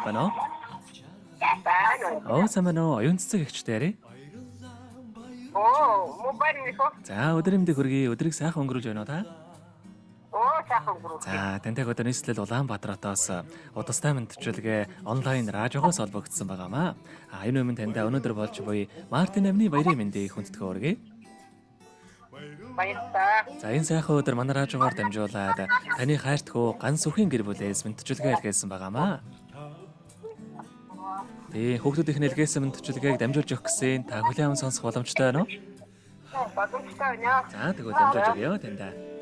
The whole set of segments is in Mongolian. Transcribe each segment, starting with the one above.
Байна уу? Байна. Оо сайн байна уу? Оюун цэцэг эгчтэй. Мобайл нөхөө. За өдөр юмдыг хүргэе. Өдрийг сайхан өнгөрүүлж байна уу та? Сайхан гүрүү. За тантай өдөр нийслэл Улаанбаатаратаас удастай мэдчилгээ онлайн радиогоос олбогдсон байгаамаа. Энэ өмнө тантай өнөөдөр болж буй Мартин амны баярын мэндийг хүндэтгэн хүргэе. Баярлалаа. За энэ сайхан өдөр манай радиогоор дамжуулаад таны хайртгуу ганц үхийн гэр бүлээс мэдчилгээ илгээсэн байгаамаа. Хүүхдүүдийн илгээсэн мэдчилгээг дамжуулж өгөх гэсэн та хүлээн аван сонсох боломжтой байна уу? Боломжтой байна. За тэгвэл дамжуулж өгье тантай.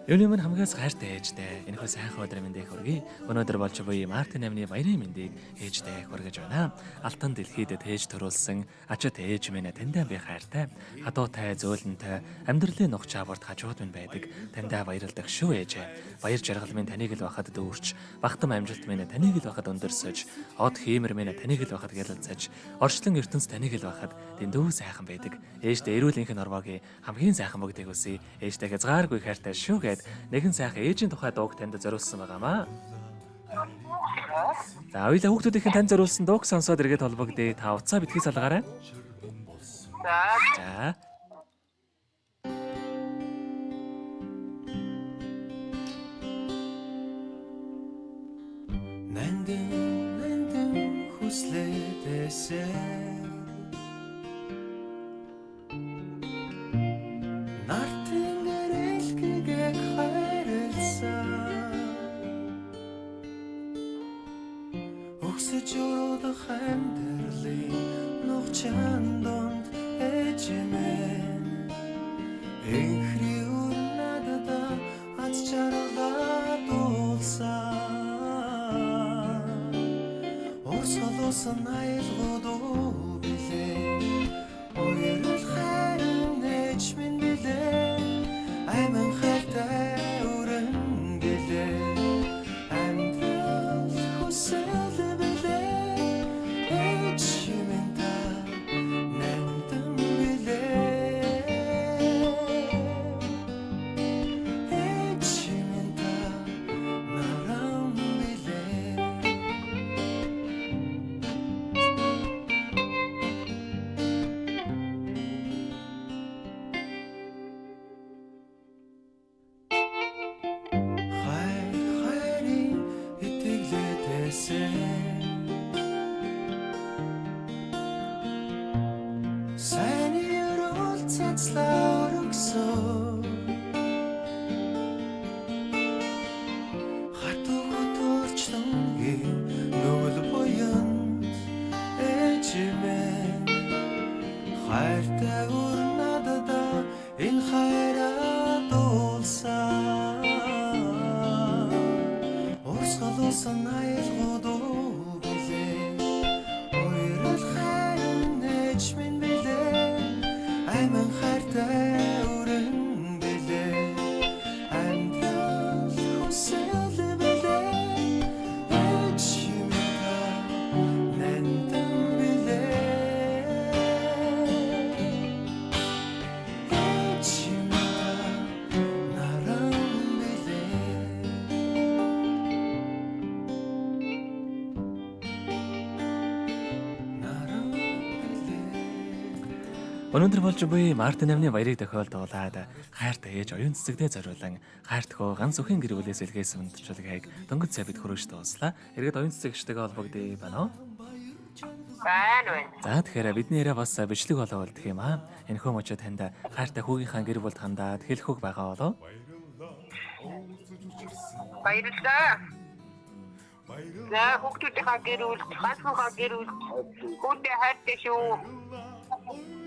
Юуны минь хамгаас хайртай ээжтэй энэхүү сайхан өдрийн мэндийг хүргэе. Өнөөдөр болж буй Мартин амны баярын мэндийг ээжтэй хүргэж байна. Алтан дэлхийд тээж төрүүлсэн ачит ээж минь таньдаа би хайртай. Хадуутай зөөлөнтэй амьдралын нух чаварт хажууд минь байдаг. Таньдаа баярлдаг шүү ээжээ. Баяр жаргал минь таныг л бахад дүүрч, бахтам амжилт минь таныг л бахад өндөрсөж, од хиймэр минь таныг л бахад гялалцаж, орчлон ертөнц таныг л бахад дэндүү сайхан байдаг. Ээжтэй эрүүл энхэн орвогийн хамгийн сайхан бүгдийг үсэ. Ээжтэй хязгааргүй хайртай шүү. Нэгэн сайхан ээжийн тухай дууг танд зориулсан байгаамаа. За хоёулаа хүүхдүүдийнхэн танд зориулсан дууг сонсоод эргээд холбогдъё. Та утсаа битгий салгаарай. За. Нандин хүслээдээсээ Журуудах амьдралын нух чандонд ээжмэн энхри урнадада ац чаралаа дуулсан орсолосон айлгуудуу билээ ойрол хайрын ээжмэн билээ айман хайртай өрөн билээ амьдрал хүсэл хайртай урнадада энэ хайраа дуулсан орсголосон айлгуудуу билээ ойрол хайрын ээж минь билээ айман хайртай өрөн билээ амьдрал хүсэл билээ ээж минь та нандин Өнөөдөр болж буй Мартин амны баярыг тохиолдуулаад хайртай ээж оюун цэцэгдээ зориулан хайртгуу ганц үхэн гэр бүлээс илгээсэн мэдчилгээг дөнгөж сая бид хүргэж дууслаа. Эргээд оюун цэцэгчтэйгээ холбогдъё байна уу? Байна. За тэгэхээр бидний яриа бас бичлэг болоо болдох юм аа. Энэхүү мөчөд танд хайртай хүүгийнхаа гэр бүлд хандаад хэлэх үг байгаа болоо. Баярлалаа. За хүүхдүүдийнхаа гэр бүл, хасуугаа гэр бүл, хүүхдээ хайртай шүү.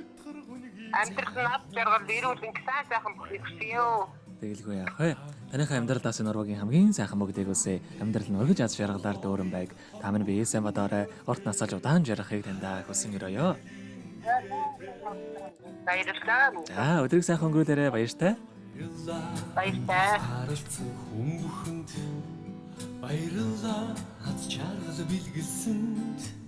Амьдрал над жаргал ирүүлэн сайхан бүхнийг хүсье. Тэгэлгүй яах вэ? Таныхаа амьдралаас энэ урвагийн хамгийн сайхан бүгдийг үсэ. Амьдрал нь ургаж аз жаргалаар дөөрөн байг. Та минь биеэсэн бодоорой. Урт насаж удаан жаргахыг тандаа хүсэн өрөөё. Баярлалаа. За өдрийг сайхан өнгөрүүлээрэй. Баяртай. Баяртай. Харилцан хүмүүхэнд баярлалаа аз чаргал билгэлсэнд